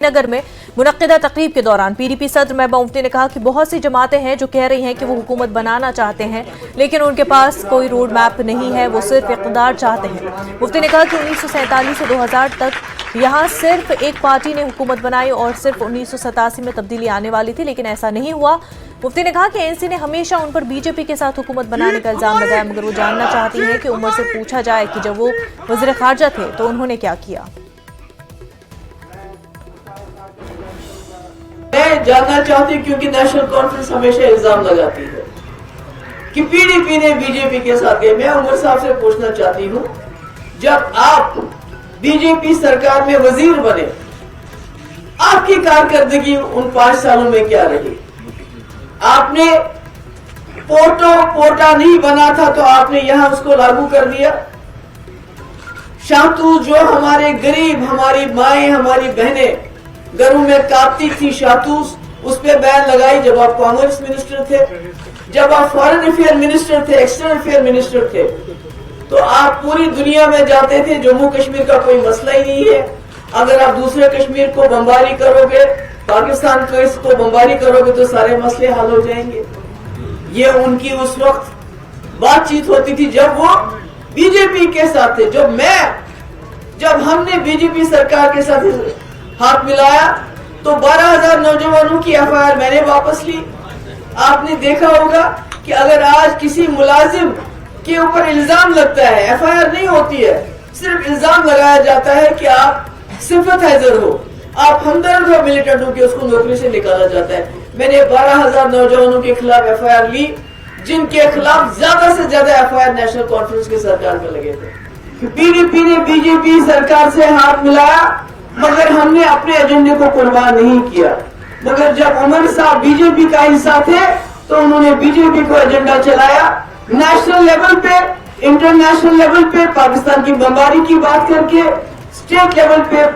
नगर में मुनक्किदा तकरीब के दौरान पीडीपी सदर महबूबा मुफ्ती ने कहा कि बहुत सी जमातें हैं जो कह रही हैं कि वो हुकूमत बनाना चाहते हैं, लेकिन उनके पास कोई रोड मैप नहीं है, वो सिर्फ इक़्तिदार चाहते हैं। मुफ्ती ने कहा कि 1947 से 2000 तक यहाँ सिर्फ एक पार्टी ने हुकूमत बनाई और सिर्फ 1987 में तब्दीली आने वाली थी, लेकिन ऐसा नहीं हुआ। मुफ्ती ने कहा कि एनसी ने हमेशा उन पर बीजेपी के साथ हुकूमत बनाने का इल्जाम लगाया, मगर वो जानना चाहती हैं कि उमर से पूछा जाए कि जब वो वज़ीर ख़ारजा थे तो उन्होंने क्या किया। मैं जानना चाहती हूँ क्योंकि नेशनल कॉन्फ्रेंस हमेशा इल्जाम लगाती है कि पीडीपी ने बीजेपी के साथ गए। मैं उमर साहब से पूछना चाहती हूँ, जब आप बीजेपी सरकार में वजीर बने, आपकी कारकर्दगी उन 5 सालों में क्या रही? आपने पोटा नहीं बना था तो आपने यहाँ उसको लागू कर दिया। शातूस जो हमारे गरीब, हमारी माएं, हमारी बहनें घरों में काटती थी, शातूस, उस पे बैन लगाई जब आप कॉमर्स मिनिस्टर थे, जब आप फॉरेन अफेयर मिनिस्टर थे, एक्सटर्नल अफेयर मिनिस्टर थे, तो आप पूरी दुनिया में जाते थे। जम्मू कश्मीर का कोई मसला ही नहीं है। अगर आप दूसरे कश्मीर को बमबारी करोगे, पाकिस्तान को इसको बमबारी करोगे तो सारे मसले हल हो जाएंगे। ये उनकी उस वक्त बातचीत होती थी जब वो बीजेपी के साथ थे। जब हमने बीजेपी सरकार के साथ हाथ मिलाया तो 12,000 नौजवानों की एफआईआर मैंने वापस ली। आपने देखा होगा कि अगर आज किसी मुलाजिम के ऊपर इल्जाम लगता है, एफआईआर नहीं होती है, सिर्फ इल्जाम लगाया जाता है कि आप सिंपैथाइजर हो, आप हमदर्द हो मिलिटेंट हो, कि उसको नौकरी से निकाला जाता है। मैंने 12,000 नौजवानों के खिलाफ एफआईआर ली, जिनके खिलाफ ज्यादा से ज्यादा एफआईआर नेशनल कॉन्फ्रेंस की सरकार में लगे थे। पीडीपी ने बीजेपी सरकार से हाथ मिलाया, मगर हमने अपने एजेंडे को कुर्बान नहीं किया। मगर जब उमर साहब बीजेपी का हिस्सा थे तो उन्होंने बीजेपी को एजेंडा चलाया। नेशनल लेवल पे, इंटरनेशनल लेवल पे पाकिस्तान की बमबारी की बात करके, स्टेट लेवल पे